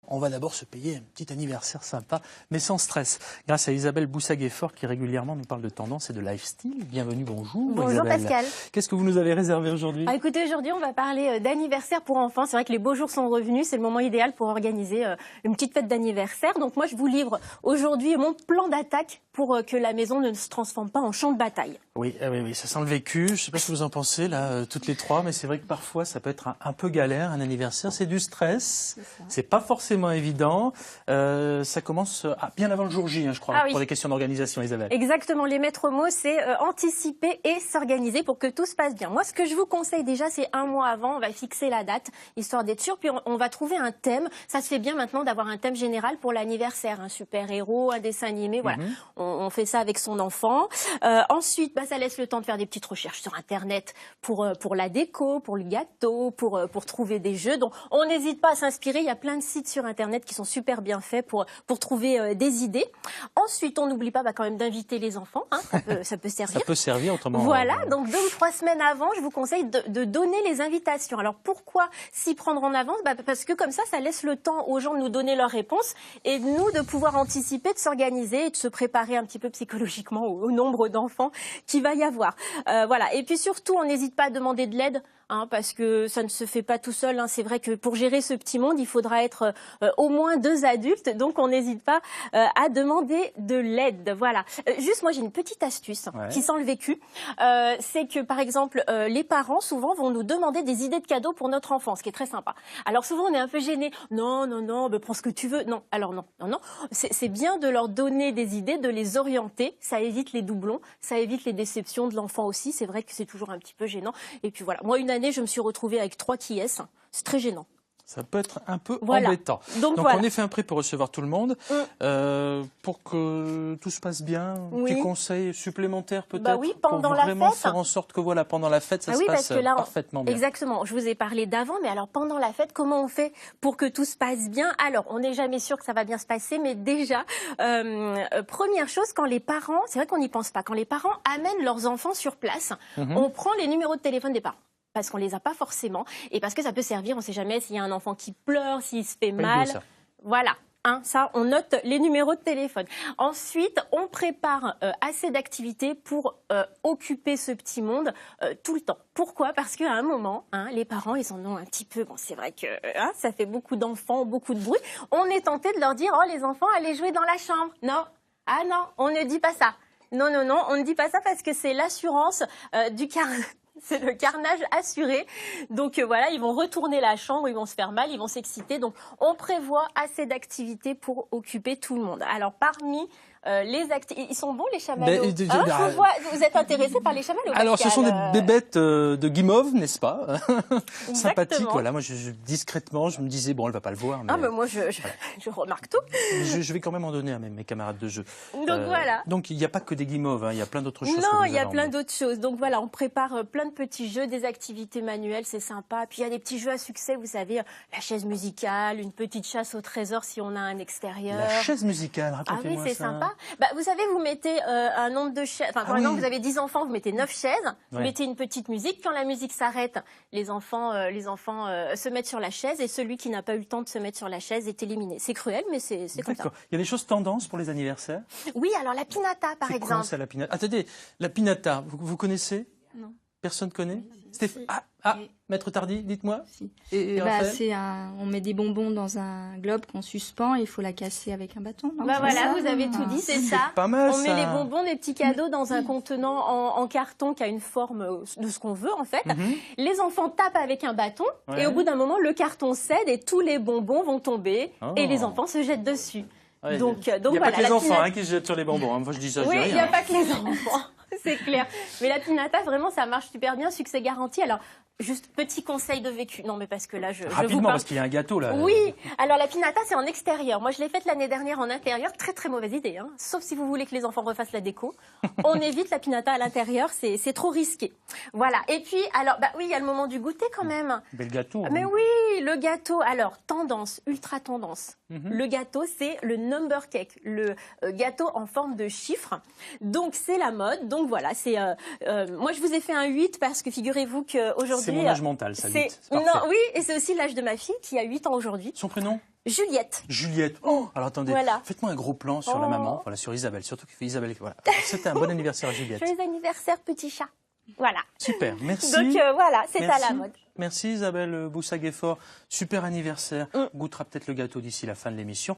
On va d'abord se payer un petit anniversaire sympa, mais sans stress. Grâce à Isabelle Boussaguet-Fort qui régulièrement nous parle de tendance et de lifestyle. Bienvenue, bonjour. Bonjour Isabelle. Pascal. Qu'est-ce que vous nous avez réservé aujourd'hui? Écoutez, aujourd'hui on va parler d'anniversaire pour enfants. C'est vrai que les beaux jours sont revenus, c'est le moment idéal pour organiser une petite fête d'anniversaire. Donc moi je vous livre aujourd'hui mon plan d'attaque pour que la maison ne se transforme pas en champ de bataille. Oui, ça sent le vécu. Je ne sais pas ce que vous en pensez là, toutes les trois, mais c'est vrai que parfois ça peut être un peu galère, un anniversaire. C'est du stress, c'est pas forcément évident. Ça commence bien avant le jour J, je crois, pour les questions d'organisation, Isabelle. Exactement, les maîtres mots, c'est anticiper et s'organiser pour que tout se passe bien. Moi, ce que je vous conseille déjà, c'est un mois avant, on va fixer la date, histoire d'être sûr, puis on va trouver un thème. Ça se fait bien maintenant d'avoir un thème général pour l'anniversaire, un super-héros, un dessin animé, voilà. On fait ça avec son enfant. Ensuite, ça laisse le temps de faire des petites recherches sur Internet pour la déco, pour le gâteau, pour trouver des jeux. Donc, on n'hésite pas à s'inspirer. Il y a plein de sites sur Internet qui sont super bien faits pour trouver des idées. Ensuite, on n'oublie pas quand même d'inviter les enfants. Ça peut servir. Ça peut servir autrement. Voilà. Donc, 2 ou 3 semaines avant, je vous conseille de donner les invitations. Alors, pourquoi s'y prendre en avance? Parce que comme ça laisse le temps aux gens de nous donner leurs réponses et nous de pouvoir anticiper, de s'organiser et de se préparer un petit peu psychologiquement au nombre d'enfants qu'il va y avoir. Voilà. Et puis surtout, on n'hésite pas à demander de l'aide. Parce que ça ne se fait pas tout seul. C'est vrai que pour gérer ce petit monde, il faudra être au moins 2 adultes. Donc, on n'hésite pas à demander de l'aide. Voilà. Juste, moi, j'ai une petite astuce qui sent le vécu. C'est que, par exemple, les parents, souvent, vont nous demander des idées de cadeaux pour notre enfant, ce qui est très sympa. Alors, souvent, on est un peu gêné. Non, prends ce que tu veux. Non. Alors, non. C'est bien de leur donner des idées, de les orienter. Ça évite les doublons. Ça évite les déceptions de l'enfant aussi. C'est vrai que c'est toujours un petit peu gênant. Et puis, voilà. Moi, une année, je me suis retrouvée avec 3 qui est. C'est très gênant. Ça peut être un peu embêtant. Donc on est fait un prêt pour recevoir tout le monde. Pour que tout se passe bien, petit conseil supplémentaire peut-être pendant pour la vraiment fête. faire en sorte que pendant la fête, ça se passe parfaitement bien. Exactement. Je vous ai parlé d'avant, mais alors pendant la fête, comment on fait pour que tout se passe bien? Alors, on n'est jamais sûr que ça va bien se passer, mais déjà, première chose, quand les parents, c'est vrai qu'on n'y pense pas, quand les parents amènent leurs enfants sur place, on prend les numéros de téléphone des parents. Parce qu'on les a pas forcément et parce que ça peut servir, on ne sait jamais s'il y a un enfant qui pleure, s'il se fait mal. Voilà. Ça, on note les numéros de téléphone. Ensuite, on prépare assez d'activités pour occuper ce petit monde tout le temps. Pourquoi? Parce qu'à un moment, les parents, ils en ont un petit peu. Bon, c'est vrai que ça fait beaucoup d'enfants, beaucoup de bruit. On est tenté de leur dire, les enfants, allez jouer dans la chambre. Non. Ah non, on ne dit pas ça. Non, on ne dit pas ça parce que c'est l'assurance du carnet. C'est le carnage assuré. Donc voilà, ils vont retourner la chambre, ils vont se faire mal, ils vont s'exciter. Donc on prévoit assez d'activités pour occuper tout le monde. Alors parmi les activités, ils sont bons les chamallows. Je vois, vous êtes intéressé par les chamallows. Alors ce sont des bébêtes de guimauve, n'est-ce pas? Sympathiques. Voilà, moi discrètement, je me disais elle va pas le voir. Mais moi je remarque tout. Je vais quand même en donner à mes camarades de jeu. Donc voilà. Donc il n'y a pas que des guimauves, il y a plein d'autres choses. Non, il y a plein d'autres choses. Donc voilà, on prépare plein de petits jeux, des activités manuelles, c'est sympa. Puis il y a des petits jeux à succès, vous savez, la chaise musicale, une petite chasse au trésor si on a un extérieur. La chaise musicale, racontez-moi ça. C'est sympa. Vous savez, vous mettez un nombre de chaises. Par exemple, vous avez 10 enfants, vous mettez 9 chaises, vous mettez une petite musique. Quand la musique s'arrête, les enfants se mettent sur la chaise et celui qui n'a pas eu le temps de se mettre sur la chaise est éliminé. C'est cruel, mais c'est comme ça. Il y a des choses tendances pour les anniversaires? Oui, alors la pinata, par exemple. C'est quoi ça, la pinata? Attendez, la pinata, vous connaissez? Non. Personne connaît? Si. Maître Tardy, dites-moi. Si. On met des bonbons dans un globe qu'on suspend et il faut la casser avec un bâton. Voilà, vous avez tout dit, c'est ça. Pas mal, on met les bonbons, des petits cadeaux dans un contenant en carton qui a une forme de ce qu'on veut en fait. Les enfants tapent avec un bâton et au bout d'un moment, le carton cède et tous les bonbons vont tomber et les enfants se jettent dessus. Donc, il n'y a pas que les enfants qui se jettent sur les bonbons. Moi, je dis ça, je dis rien. Il n'y a pas que les enfants. C'est clair. Mais la pinata, vraiment, ça marche super bien, succès garanti. Alors, juste petit conseil de vécu. Non, mais parce que là, rapidement, parce qu'il y a un gâteau là. Oui. Alors la pinata, c'est en extérieur. Moi, je l'ai faite l'année dernière en intérieur. Très très mauvaise idée. Sauf si vous voulez que les enfants refassent la déco. On évite la pinata à l'intérieur. C'est trop risqué. Voilà. Et puis, alors, il y a le moment du goûter quand même. Mais le gâteau. Mais oui, le gâteau. Alors, tendance, ultra tendance. Le gâteau, c'est le number cake, le gâteau en forme de chiffre. Donc c'est la mode. Donc voilà, c'est moi je vous ai fait un 8 parce que figurez-vous qu'aujourd'hui c'est mon âge mental, ça, 8. Non, oui, et c'est aussi l'âge de ma fille qui a 8 ans aujourd'hui. Son prénom? Juliette. Juliette. Oh, alors attendez, Voilà. faites-moi un gros plan sur la maman, voilà, sur Isabelle, surtout que Isabelle, voilà. C'était un bon anniversaire à Juliette. Joyeux anniversaire, petit chat. Voilà. Super, merci. Donc voilà, c'est à Merci. la mode. Merci Isabelle Boussaguet-Fort, super anniversaire. Goûtera peut-être le gâteau d'ici la fin de l'émission.